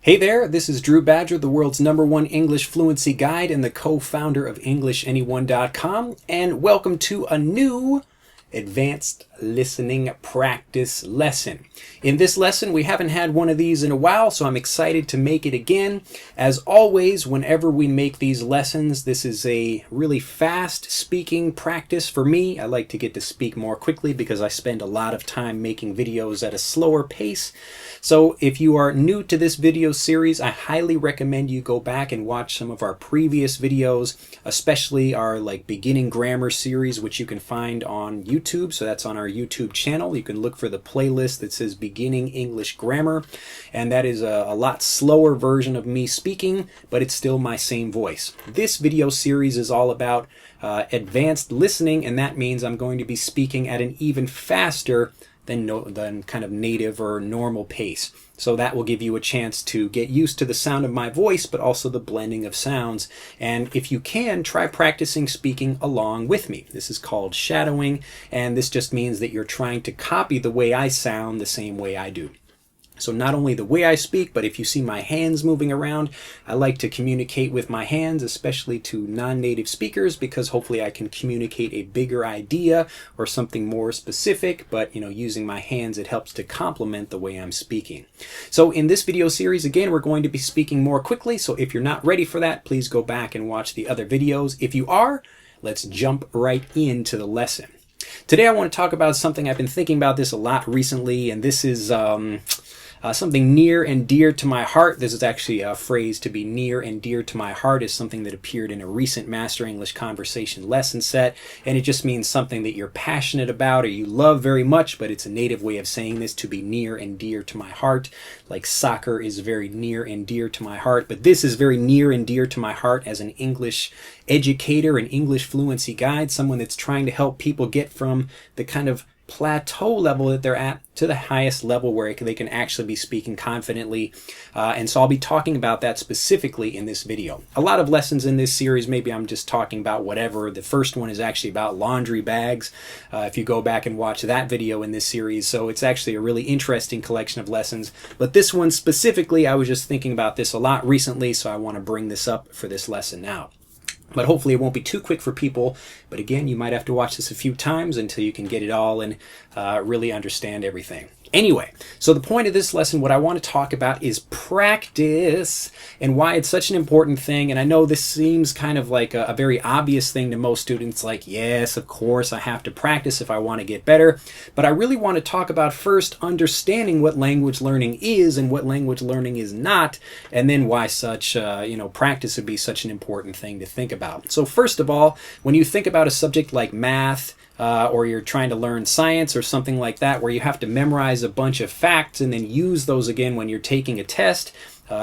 Hey there, this is Drew Badger, the world's #1 English fluency guide and the co-founder of EnglishAnyone.com, and welcome to a new advanced listening practice lesson. In this lesson, we haven't had one of these in a while, so I'm excited to make it again. As always, whenever we make these lessons, this is a really fast speaking practice for me. I like to get to speak more quickly because I spend a lot of time making videos at a slower pace. So if you are new to this video series, I highly recommend you go back and watch some of our previous videos, especially our beginning grammar series, which you can find on YouTube. So that's on our YouTube channel. You can look for the playlist that says Beginning English Grammar, and that is a lot slower version of me speaking, but it's still my same voice. This video series is all about advanced listening, and that means I'm going to be speaking at an even faster than kind of native or normal pace. So that will give you a chance to get used to the sound of my voice, but also the blending of sounds. And if you can, try practicing speaking along with me. This is called shadowing, and this just means that you're trying to copy the way I sound the same way I do. So not only the way I speak, but if you see my hands moving around, I like to communicate with my hands, especially to non-native speakers, because hopefully I can communicate a bigger idea or something more specific, but using my hands, it helps to complement the way I'm speaking. So in this video series, again, we're going to be speaking more quickly. So if you're not ready for that, please go back and watch the other videos. If you are, let's jump right into the lesson. Today I want to talk about something I've been thinking about this a lot recently, and this is something near and dear to my heart. This is actually a phrase, to be near and dear to my heart, is something that appeared in a recent Master English Conversation lesson set, and it just means something that you're passionate about or you love very much, but it's a native way of saying this, to be near and dear to my heart. Like soccer is very near and dear to my heart, but this is very near and dear to my heart as an English educator, an English fluency guide, someone that's trying to help people get from the kind of plateau level that they're at to the highest level where they can actually be speaking confidently. And so I'll be talking about that specifically in this video. A lot of lessons in this series, maybe I'm just talking about whatever. The first one is actually about laundry bags, if you go back and watch that video in this series. So it's actually a really interesting collection of lessons. But this one specifically, I was just thinking about this a lot recently, so I want to bring this up for this lesson now. But hopefully it won't be too quick for people. But again, you might have to watch this a few times until you can get it all and really understand everything. Anyway, so the point of this lesson, what I want to talk about is practice and why it's such an important thing. And I know this seems kind of like a very obvious thing to most students, like, yes, of course, I have to practice if I want to get better. But I really want to talk about first understanding what language learning is and what language learning is not, and then why such, practice would be such an important thing to think about. So first of all, when you think about a subject like math, or you're trying to learn science or something like that, where you have to memorize a bunch of facts and then use those again when you're taking a test.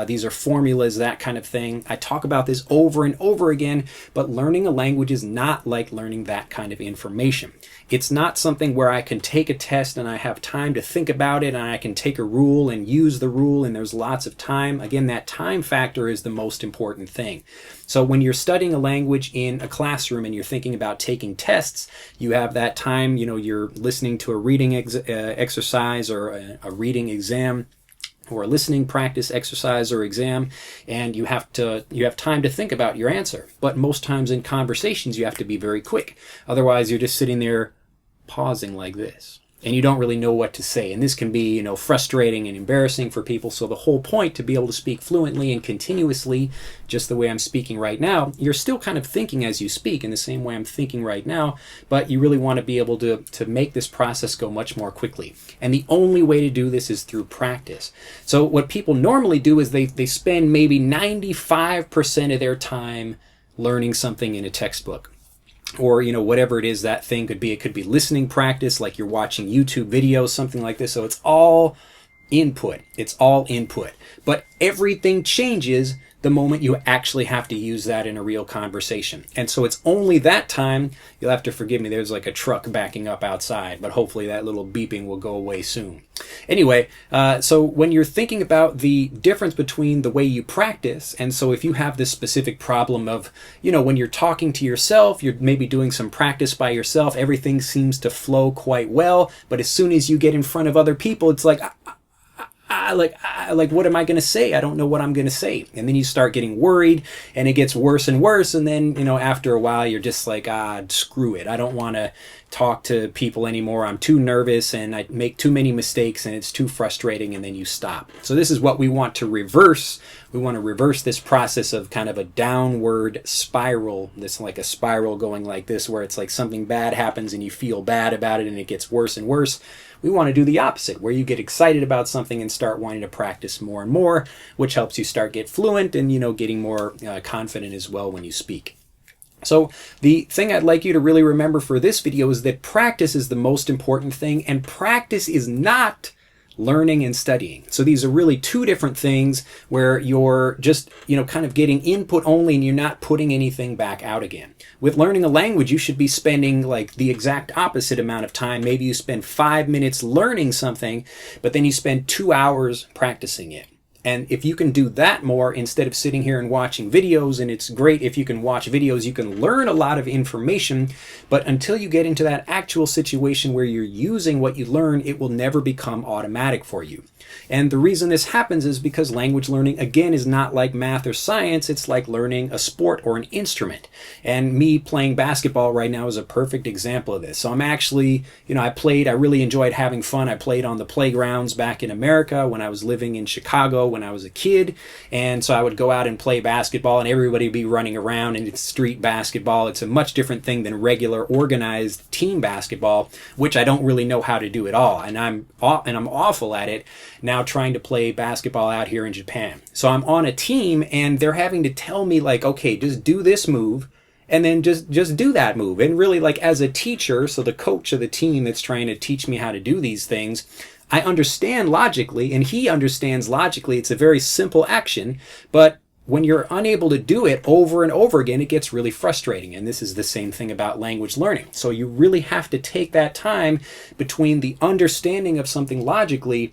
These are formulas, that kind of thing. I talk about this over and over again, but learning a language is not like learning that kind of information. It's not something where I can take a test and I have time to think about it and I can take a rule and use the rule and there's lots of time. Again, that time factor is the most important thing. So when you're studying a language in a classroom and you're thinking about taking tests, you have that time, you're listening to a reading exercise or a reading exam, or a listening practice exercise or exam, and you have time to think about your answer. But most times in conversations, you have to be very quick. Otherwise, you're just sitting there pausing like this, and you don't really know what to say. And this can be, frustrating and embarrassing for people. So the whole point, to be able to speak fluently and continuously, just the way I'm speaking right now, you're still kind of thinking as you speak in the same way I'm thinking right now, but you really want to be able to make this process go much more quickly. And the only way to do this is through practice. So what people normally do is they spend maybe 95% of their time learning something in a textbook. Or, whatever it is that thing could be. It could be listening practice, like you're watching YouTube videos, something like this. So it's all input. It's all input. But everything changes the moment you actually have to use that in a real conversation. And so it's only that time, you'll have to forgive me, there's like a truck backing up outside, but hopefully that little beeping will go away soon. Anyway, so when you're thinking about the difference between the way you practice, and so if you have this specific problem of, when you're talking to yourself, you're maybe doing some practice by yourself, everything seems to flow quite well, but as soon as you get in front of other people, it's like, what am I going to say? I don't know what I'm going to say. And then you start getting worried, and it gets worse and worse. And then, after a while, you're just like, screw it. I don't want to talk to people anymore. I'm too nervous, and I make too many mistakes, and it's too frustrating, and then you stop. So this is what we want to reverse. We want to reverse this process of kind of a downward spiral. This like a spiral going like this, where it's like something bad happens and you feel bad about it and it gets worse and worse. We want to do the opposite, where you get excited about something and start wanting to practice more and more, which helps you start get fluent and, getting more confident as well when you speak. So the thing I'd like you to really remember for this video is that practice is the most important thing, and practice is not learning and studying. So these are really two different things where you're just, kind of getting input only and you're not putting anything back out again. With learning a language, you should be spending like the exact opposite amount of time. Maybe you spend 5 minutes learning something, but then you spend 2 hours practicing it. And if you can do that more instead of sitting here and watching videos, and it's great if you can watch videos, you can learn a lot of information, but until you get into that actual situation where you're using what you learn, it will never become automatic for you. And the reason this happens is because language learning, again, is not like math or science. It's like learning a sport or an instrument. And me playing basketball right now is a perfect example of this. So I'm actually, I really enjoyed having fun. I played on the playgrounds back in America when I was living in Chicago when I was a kid. And so I would go out and play basketball, and everybody would be running around, and it's street basketball. It's a much different thing than regular organized team basketball, which I don't really know how to do at all. And I'm awful at it now, trying to play basketball out here in Japan. So I'm on a team, and they're having to tell me like, okay, just do this move, and then just do that move. And really, like, as a teacher, so the coach of the team that's trying to teach me how to do these things, I understand logically, and he understands logically. It's a very simple action, but when you're unable to do it over and over again, it gets really frustrating. And this is the same thing about language learning. So you really have to take that time between the understanding of something logically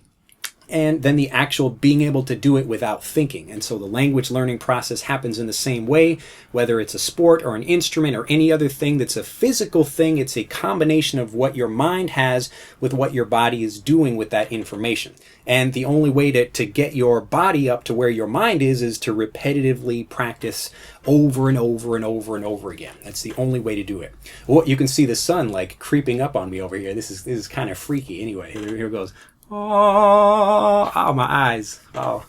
and then the actual being able to do it without thinking. And so the language learning process happens in the same way, whether it's a sport or an instrument or any other thing that's a physical thing. It's a combination of what your mind has with what your body is doing with that information. And the only way to get your body up to where your mind is to repetitively practice over and over and over and over again. That's the only way to do it. Well, you can see the sun like creeping up on me over here. This is kind of freaky. Anyway, here it goes. Oh, my eyes. Oh.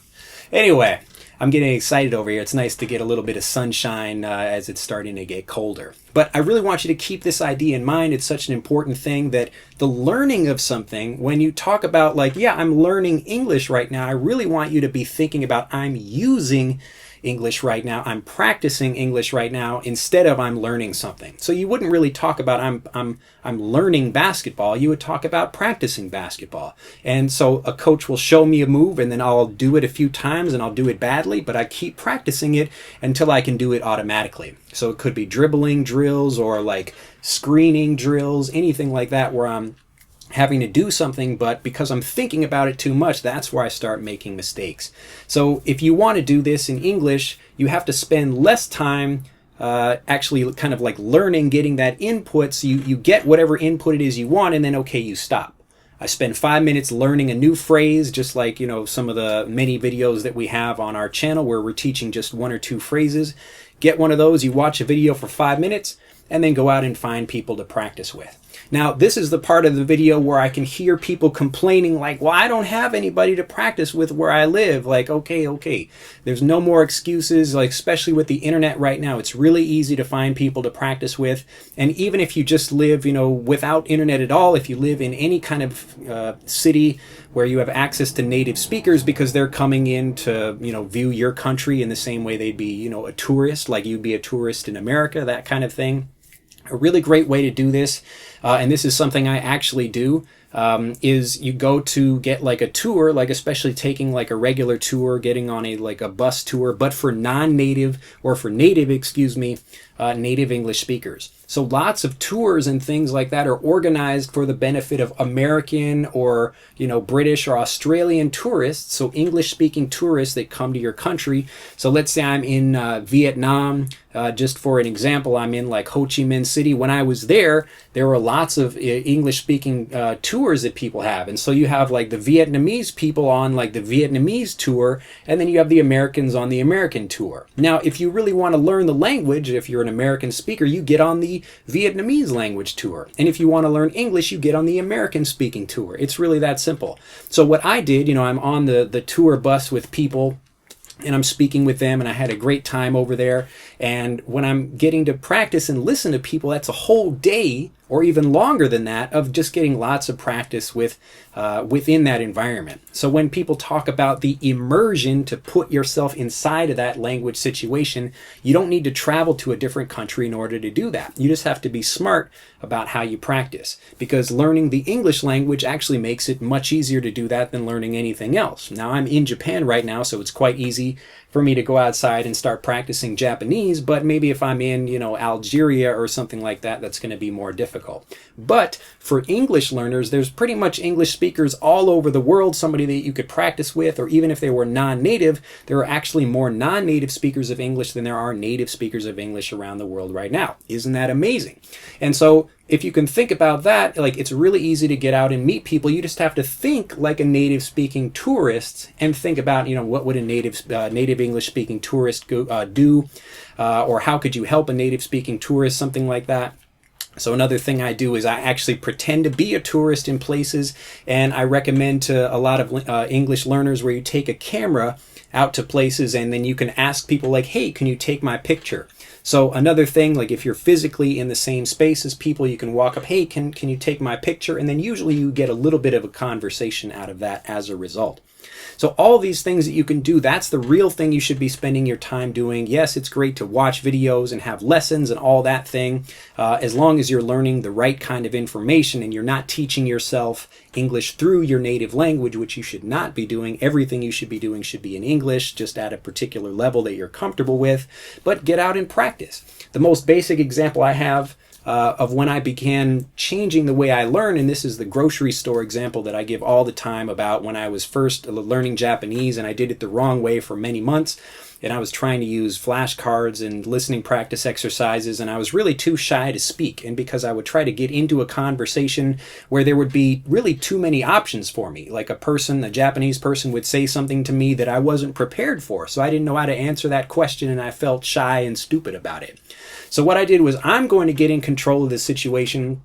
Anyway, I'm getting excited over here. It's nice to get a little bit of sunshine as it's starting to get colder. But I really want you to keep this idea in mind. It's such an important thing that the learning of something, when you talk about like, yeah, I'm learning English right now, I really want you to be thinking about I'm using English right now, I'm practicing English right now, instead of I'm learning something. So you wouldn't really talk about I'm learning basketball. You would talk about practicing basketball. And so a coach will show me a move, and then I'll do it a few times and I'll do it badly, but I keep practicing it until I can do it automatically. So it could be dribbling drills or like screening drills, anything like that, where I'm having to do something, but because I'm thinking about it too much, that's where I start making mistakes. So if you want to do this in English, you have to spend less time actually kind of like learning, getting that input, so you get whatever input it is you want, and then okay, you stop. I spend 5 minutes learning a new phrase, just like, some of the many videos that we have on our channel where we're teaching just 1 or 2 phrases. Get one of those, you watch a video for 5 minutes, and then go out and find people to practice with. Now, this is the part of the video where I can hear people complaining like, well, I don't have anybody to practice with where I live. Like, okay. There's no more excuses, like especially with the internet right now. It's really easy to find people to practice with. And even if you just live, without internet at all, if you live in any kind of city where you have access to native speakers because they're coming in to, view your country in the same way they'd be, a tourist, like you'd be a tourist in America, that kind of thing. A really great way to do this, and this is something I actually do, is you go to get like a tour, like especially taking like a regular tour, getting on a bus tour, but for non-native or for native, native English speakers. So lots of tours and things like that are organized for the benefit of American or, British or Australian tourists, so English-speaking tourists that come to your country. So let's say I'm in Vietnam. Just for an example, I'm in like Ho Chi Minh City. When I was there were lots of English-speaking tours that people have. And so you have like the Vietnamese people on like the Vietnamese tour, and then you have the Americans on the American tour. Now, if you really want to learn the language, if you're an American speaker, you get on the Vietnamese language tour. And if you want to learn English, you get on the American speaking tour. It's really that simple. So what I did, I'm on the tour bus with people, and I'm speaking with them, and I had a great time over there. And when I'm getting to practice and listen to people, that's a whole day or even longer than that of just getting lots of practice within that environment. So when people talk about the immersion, to put yourself inside of that language situation, you don't need to travel to a different country in order to do that. You just have to be smart about how you practice, because learning the English language actually makes it much easier to do that than learning anything else. Now, I'm in Japan right now, so it's quite easy for me to go outside and start practicing Japanese, but maybe if I'm in, Algeria or something like that, that's going to be more difficult. But for English learners, there's pretty much English speakers all over the world, somebody that you could practice with, or even if they were non-native, there are actually more non-native speakers of English than there are native speakers of English around the world right now. Isn't that amazing? And so if you can think about that, like, it's really easy to get out and meet people. You just have to think like a native speaking tourist and think about, what would a native English speaking tourist do, or how could you help a native speaking tourist, something like that. So another thing I do is I actually pretend to be a tourist in places, and I recommend to a lot of English learners where you take a camera out to places and then you can ask people like, hey, can you take my picture? So another thing, like if you're physically in the same space as people, you can walk up, hey, can you take my picture? And then usually you get a little bit of a conversation out of that as a result. So all these things that you can do, that's the real thing you should be spending your time doing. Yes, it's great to watch videos and have lessons and all that thing, as long as you're learning the right kind of information and you're not teaching yourself English through your native language, which you should not be doing. Everything you should be doing should be in English, just at a particular level that you're comfortable with. But get out and practice. The most basic example I have of when I began changing the way I learn, and this is the grocery store example that I give all the time about when I was first learning Japanese and I did it the wrong way for many months, and I was trying to use flashcards and listening practice exercises, and I was really too shy to speak. And because I would try to get into a conversation where there would be really too many options for me, like a Japanese person would say something to me that I wasn't prepared for, so I didn't know how to answer that question, and I felt shy and stupid about it. So what I did was, I'm going to get in control of this situation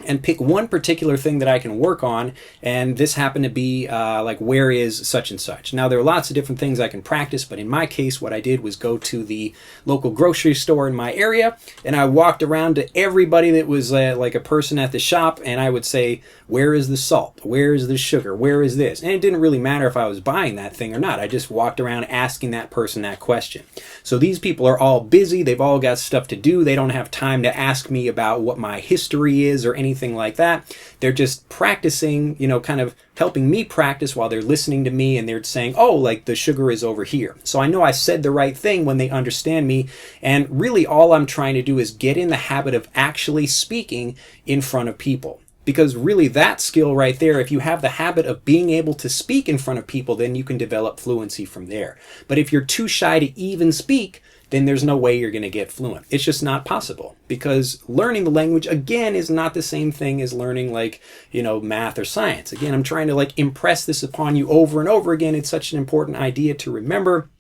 and pick one particular thing that I can work on, and this happened to be like, where is such and such? Now, there are lots of different things I can practice, but in my case, what I did was go to the local grocery store in my area, and I walked around to everybody that was like a person at the shop, and I would say, where is the salt? Where is the sugar? Where is this? And it didn't really matter if I was buying that thing or not. I just walked around asking that person that question. So these people are all busy. They've all got stuff to do. They don't have time to ask me about what my history is or anything like that. They're just practicing, kind of helping me practice while they're listening to me, and they're saying, oh, like the sugar is over here. So I know I said the right thing when they understand me, and really all I'm trying to do is get in the habit of actually speaking in front of people. Because really that skill right there, if you have the habit of being able to speak in front of people, then you can develop fluency from there. But if you're too shy to even speak, then there's no way you're going to get fluent. It's just not possible, because learning the language, again, is not the same thing as learning math or science. Again, I'm trying to impress this upon you over and over again. It's such an important idea to remember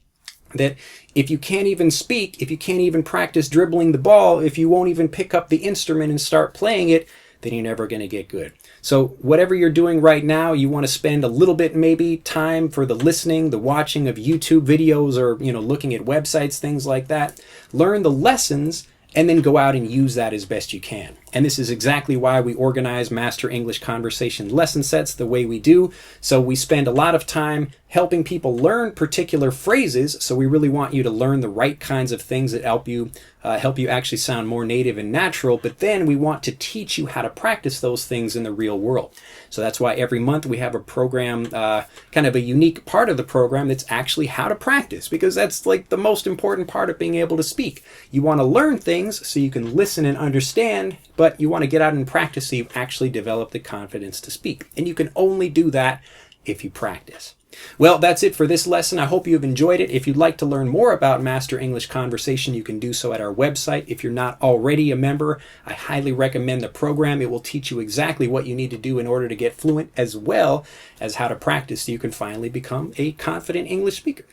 that if you can't even speak, if you can't even practice dribbling the ball, if you won't even pick up the instrument and start playing it, then you're never going to get good. So whatever you're doing right now, you want to spend a little bit maybe time for the listening, the watching of YouTube videos, or looking at websites, things like that. Learn the lessons and then go out and use that as best you can. And this is exactly why we organize Master English Conversation lesson sets the way we do. So we spend a lot of time helping people learn particular phrases. So we really want you to learn the right kinds of things that help you actually sound more native and natural. But then we want to teach you how to practice those things in the real world. So that's why every month we have a program, kind of a unique part of the program that's actually how to practice, because that's like the most important part of being able to speak. You want to learn things so you can listen and understand, but you want to get out and practice so you actually develop the confidence to speak. And you can only do that if you practice. Well, that's it for this lesson. I hope you've enjoyed it. If you'd like to learn more about Master English Conversation, you can do so at our website. If you're not already a member, I highly recommend the program. It will teach you exactly what you need to do in order to get fluent, as well as how to practice so you can finally become a confident English speaker.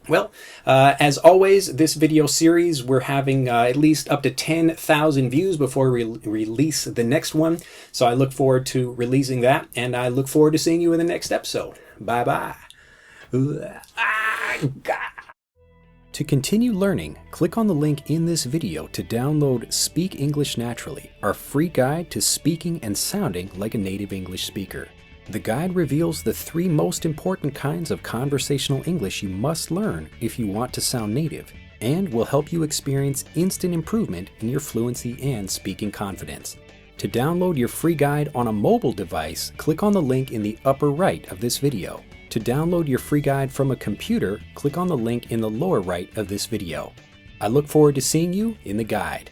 Well, as always, this video series, we're having at least up to 10,000 views before we release the next one. So I look forward to releasing that, and I look forward to seeing you in the next episode. Bye-bye. To continue learning, click on the link in this video to download Speak English Naturally, our free guide to speaking and sounding like a native English speaker. The guide reveals the 3 most important kinds of conversational English you must learn if you want to sound native, and will help you experience instant improvement in your fluency and speaking confidence. To download your free guide on a mobile device, click on the link in the upper right of this video. To download your free guide from a computer, click on the link in the lower right of this video. I look forward to seeing you in the guide.